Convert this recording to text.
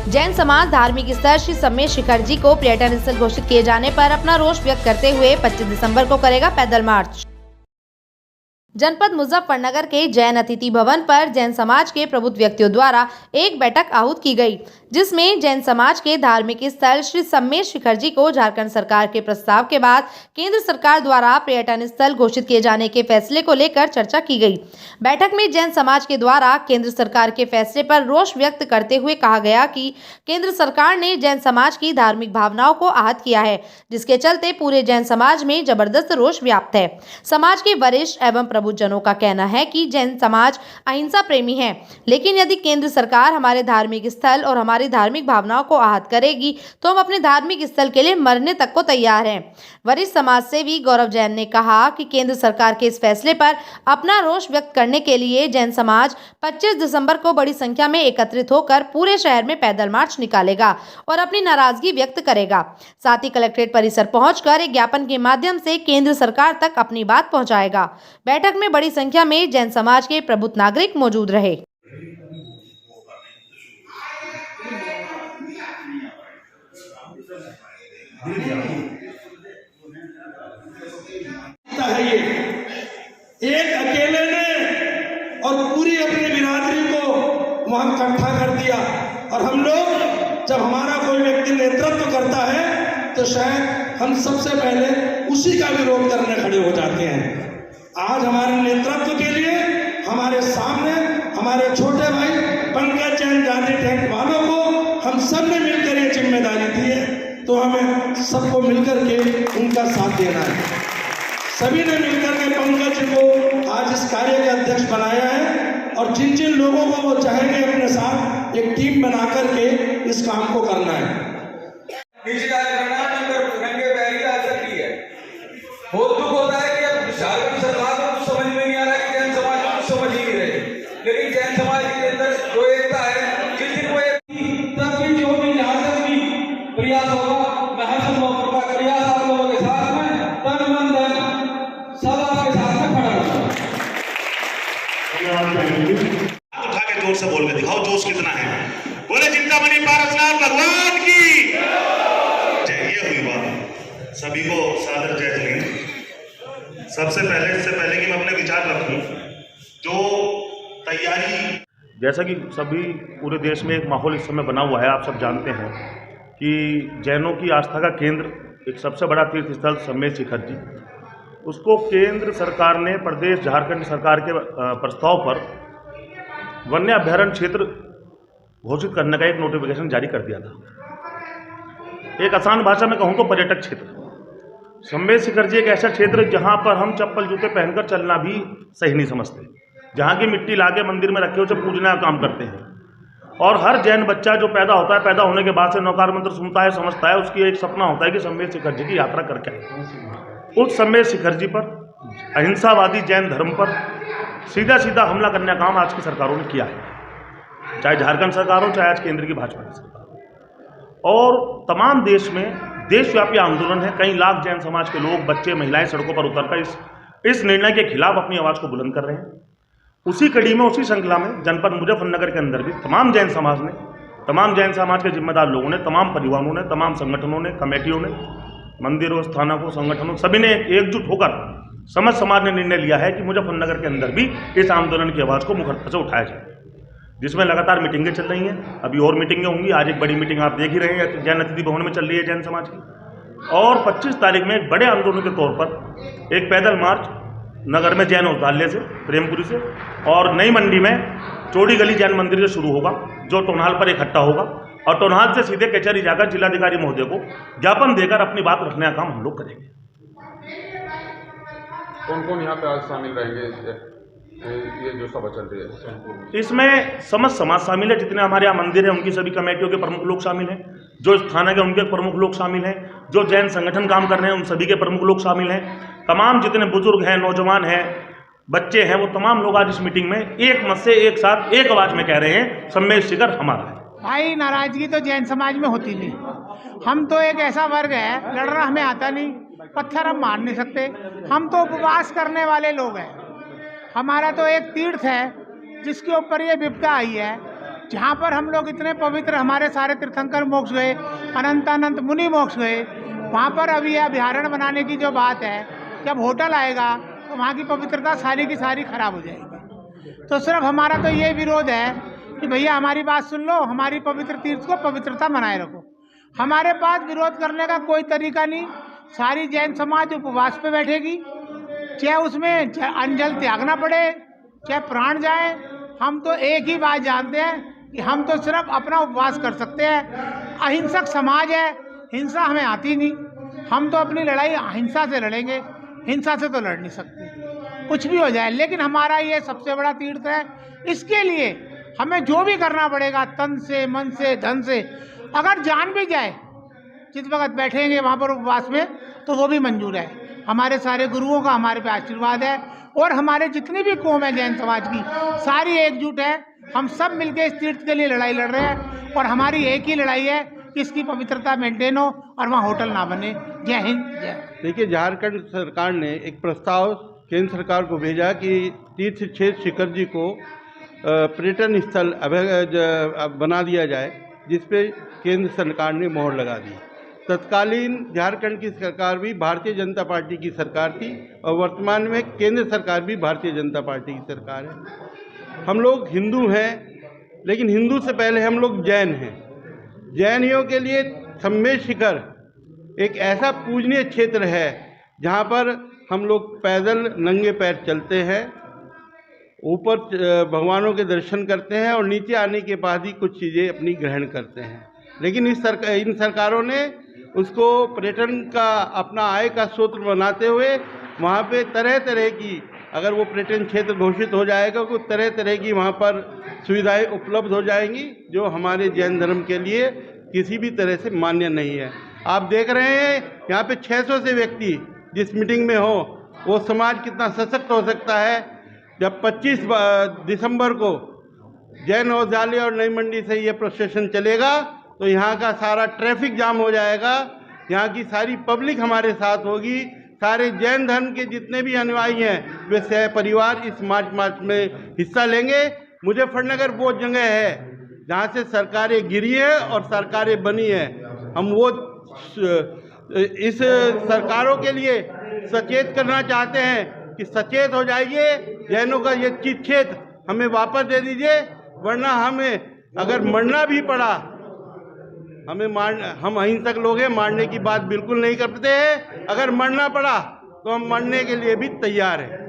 जैन समाज धार्मिक स्थल श्री सम्मेद शिखर जी को पर्यटन स्थल घोषित किए जाने पर अपना रोष व्यक्त करते हुए 25 दिसंबर को करेगा पैदल मार्च। जनपद मुजफ्फरनगर के जैन अतिथि भवन पर जैन समाज के प्रबुद्ध व्यक्तियों द्वारा एक बैठक आहूत की गई, जिसमें जैन समाज के धार्मिक स्थल श्री सम्मेद शिखर जी को झारखंड सरकार के प्रस्ताव के बाद केंद्र सरकार द्वारा पर्यटन स्थल घोषित किए जाने के फैसले को लेकर चर्चा की गई। बैठक में जैन समाज के द्वारा केंद्र सरकार के फैसले पर रोष व्यक्त करते हुए कहा गया कि केंद्र सरकार ने जैन समाज की धार्मिक भावनाओं को आहत किया है, जिसके चलते पूरे जैन समाज में जबरदस्त रोष व्याप्त है। समाज के वरिष्ठ एवं प्रबुद्धजनों का कहना है कि जैन समाज अहिंसा प्रेमी है, लेकिन यदि केंद्र सरकार हमारे धार्मिक स्थल और हमारी धार्मिक भावनाओं को आहत करेगी तो हम अपने धार्मिक स्थल के लिए मरने तक को तैयार हैं। वरिष्ठ समाज सेवी गौरव जैन ने कहा कि केंद्र सरकार के इस फैसले पर अपना रोष व्यक्त करने के लिए जैन समाज 25 दिसंबर को बड़ी संख्या में एकत्रित होकर पूरे शहर में पैदल मार्च निकालेगा और अपनी नाराजगी व्यक्त करेगा। साथ ही कलेक्ट्रेट परिसर पहुंचकर एक ज्ञापन के माध्यम से केंद्र सरकार तक अपनी बात पहुंचाएगा। बैठक में बड़ी संख्या में जैन समाज के प्रबुद्ध नागरिक मौजूद रहे। एक अकेले ने और पूरी अपनी बिरादरी को वहां इकट्ठा कर दिया, और हम लोग जब हमारा कोई व्यक्ति नेतृत्व करता है तो शायद हम सबसे पहले उसी का विरोध करने खड़े हो जाते हैं। आज हमारे नेतृत्व के लिए हमारे सामने हमारे छोटे भाई पंकज जैन गांधी टेंट वालों को हम सब ने मिलकर ये जिम्मेदारी दी है, तो हमें सबको मिलकर के उनका साथ देना है। सभी ने मिलकर के पंकज को आज इस कार्य के अध्यक्ष बनाया है, और जिन जिन लोगों को वो चाहेंगे अपने साथ एक टीम बना करके इस काम को करना है। बहुत दुख होता है कि अब झारखंड सरकार को कुछ समझ में नहीं आ रहा है कि जैन समाज को कुछ समझ ही नहीं रही, लेकिन जैन समाज के अंदर जो एकता है, जिस दिन वो तब भी जो भी यहाँ तक भी प्रयास होगा, मैं हर संभव का प्रयास आप लोगों के साथ में तन मन धन सब आपके साथ में खड़ा रहूंगा। उठा के जोर से बोल के दिखाओ जोश कितना है। बोले चिंतामणि पारसनाथ भगवान की जय। ये हुई बात, सभी को सादर जय जय। सबसे पहले इससे पहले कि मैं अपने विचार रखूं, जो तैयारी जैसा कि सभी पूरे देश में एक माहौल इस समय बना हुआ है, आप सब जानते हैं कि जैनों की आस्था का केंद्र एक सबसे बड़ा तीर्थ स्थल सम्मेद शिखर जी, उसको केंद्र सरकार ने प्रदेश झारखंड सरकार के प्रस्ताव पर वन्य अभ्यारण्य क्षेत्र घोषित करने का एक नोटिफिकेशन जारी कर दिया था। एक आसान भाषा में कहूँ तो पर्यटक क्षेत्र सम्मेद शिखर जी एक ऐसा क्षेत्र जहाँ पर हम चप्पल जूते पहनकर चलना भी सही नहीं समझते, जहाँ की मिट्टी लाके मंदिर में रखे उसे पूजने का काम करते हैं। और हर जैन बच्चा जो पैदा होता है, पैदा होने के बाद से नौकार मंत्र सुनता है, समझता है, उसकी एक सपना होता है कि सम्मेद शिखर जी की यात्रा करके आए। उस सम्मेद शिखर जी पर अहिंसावादी जैन धर्म पर सीधा सीधा हमला करने का काम आज की सरकारों ने किया है, चाहे झारखंड सरकार हो, चाहे आज केंद्र की भाजपा की सरकार हो। और तमाम देश में देशव्यापी आंदोलन है। कई लाख जैन समाज के लोग, बच्चे, महिलाएं सड़कों पर उतरकर इस निर्णय के खिलाफ अपनी आवाज़ को बुलंद कर रहे हैं। उसी कड़ी में, उसी श्रृंखला में जनपद मुजफ्फरनगर के अंदर भी तमाम जैन समाज ने, तमाम जैन समाज के जिम्मेदार लोगों ने, तमाम परिवारों ने, तमाम संगठनों ने, कमेटियों ने, मंदिरों, स्थानों को, संगठनों, सभी ने एकजुट होकर समझ समाज ने निर्णय लिया है कि मुजफ्फरनगर के अंदर भी इस आंदोलन की आवाज़ को मुखर से उठाया जाए, जिसमें लगातार मीटिंगें चल रही हैं। अभी और मीटिंगें होंगी। आज एक बड़ी मीटिंग आप देख ही रहे हैं जैन अतिथि भवन में चल रही है जैन समाज की, और 25 तारीख में एक बड़े आंदोलन के तौर पर एक पैदल मार्च नगर में जैन औषधालय से, प्रेमपुरी से, और नई मंडी में चौड़ी गली जैन मंदिर से शुरू होगा, जो टोनहाल पर इकट्ठा होगा, और टोनहाल से सीधे कचहरी जाकर जिलाधिकारी महोदय को ज्ञापन देकर अपनी बात रखने का काम हम लोग करेंगे। कौन कौन यहाँ पे आज शामिल रहेंगे? ये जो सभा चल रही है इसमें समस्त समाज शामिल है। जितने हमारे यहाँ मंदिर हैं उनकी सभी कमेटियों के प्रमुख लोग शामिल हैं, जो स्थान के उनके प्रमुख लोग शामिल हैं, जो जैन संगठन काम कर रहे हैं उन सभी के प्रमुख लोग शामिल हैं, तमाम जितने बुजुर्ग हैं, नौजवान हैं, बच्चे हैं, वो तमाम लोग आज इस मीटिंग में एक मत से, एक साथ, एक आवाज में कह रहे हैं सम्मेद शिखर हमारा है। भाई नाराजगी तो जैन समाज में होती नहीं। हम तो एक ऐसा वर्ग है, लड़ना हमें आता नहीं, पत्थर हम मार नहीं सकते, हम तो उपवास करने वाले लोग हैं। हमारा तो एक तीर्थ है जिसके ऊपर ये विपदा आई है, जहाँ पर हम लोग इतने पवित्र हमारे सारे तीर्थंकर मोक्ष गए, अनंत मुनि मोक्ष गए, वहाँ पर अभी यह अभयारण्य बनाने की जो बात है, जब होटल आएगा तो वहाँ की पवित्रता सारी की सारी खराब हो जाएगी। तो सिर्फ हमारा तो ये विरोध है कि भैया हमारी बात सुन लो, हमारी पवित्र तीर्थ को पवित्रता बनाए रखो। हमारे पास विरोध करने का कोई तरीका नहीं। सारी जैन समाज उपवास पे बैठेगी, चाहे उसमें अंजल त्यागना पड़े, चाहे प्राण जाए। हम तो एक ही बात जानते हैं कि हम तो सिर्फ अपना उपवास कर सकते हैं। अहिंसक समाज है, हिंसा हमें आती नहीं। हम तो अपनी लड़ाई अहिंसा से लड़ेंगे, हिंसा से तो लड़ नहीं सकते। कुछ भी हो जाए, लेकिन हमारा ये सबसे बड़ा तीर्थ है। इसके लिए हमें जो भी करना पड़ेगा, तन से, मन से, धन से, अगर जान भी जाए, जिस वक्त बैठेंगे वहाँ पर उपवास में, तो वो भी मंजूर है। हमारे सारे गुरुओं का हमारे पे आशीर्वाद है, और हमारे जितनी भी कौम है जैन समाज की, सारी एकजुट है। हम सब मिलकर इस तीर्थ के लिए लड़ाई लड़ रहे हैं, और हमारी एक ही लड़ाई है कि इसकी पवित्रता मेंटेन हो और वहाँ होटल ना बने। जय हिंद, जय। देखिए, झारखंड सरकार ने एक प्रस्ताव केंद्र सरकार को भेजा कि तीर्थ क्षेत्र शिखर जी को पर्यटन स्थल बना दिया जाए, जिस पे केंद्र सरकार ने मोहर लगा दी। तत्कालीन झारखंड की सरकार भी भारतीय जनता पार्टी की सरकार थी, और वर्तमान में केंद्र सरकार भी भारतीय जनता पार्टी की सरकार है। हम लोग हिंदू हैं, लेकिन हिंदू से पहले हम लोग जैन हैं। जैनियों के लिए सम्मेद शिखर एक ऐसा पूजनीय क्षेत्र है जहाँ पर हम लोग पैदल नंगे पैर चलते हैं, ऊपर भगवानों के दर्शन करते हैं, और नीचे आने के बाद ही कुछ चीज़ें अपनी ग्रहण करते हैं। लेकिन इन सरकारों ने उसको पर्यटन का अपना आय का स्रोत बनाते हुए वहाँ पे तरह तरह की, अगर वो पर्यटन क्षेत्र घोषित हो जाएगा तो तरह तरह की वहाँ पर सुविधाएं उपलब्ध हो जाएंगी, जो हमारे जैन धर्म के लिए किसी भी तरह से मान्य नहीं है। आप देख रहे हैं यहाँ पे 600 से व्यक्ति जिस मीटिंग में हो, वो समाज कितना सशक्त हो सकता है। जब 25 दिसंबर को जैन औषधालय और नई मंडी से ये प्रोसेशन चलेगा तो यहाँ का सारा ट्रैफिक जाम हो जाएगा, यहाँ की सारी पब्लिक हमारे साथ होगी। सारे जैन धर्म के जितने भी अनुयायी हैं वे सह परिवार इस मार्च में हिस्सा लेंगे। मुजफ्फरनगर वो जगह है जहाँ से सरकारें गिरी है और सरकारें बनी है। हम वो इस सरकारों के लिए सचेत करना चाहते हैं कि सचेत हो जाइए, जैनों का ये चित क्षेत्र हमें वापस दे दीजिए, वरना हमें अगर मरना भी पड़ा, हम अहिंसक लोग हैं, मारने की बात बिल्कुल नहीं करते हैं। अगर मरना पड़ा तो हम मरने के लिए भी तैयार हैं।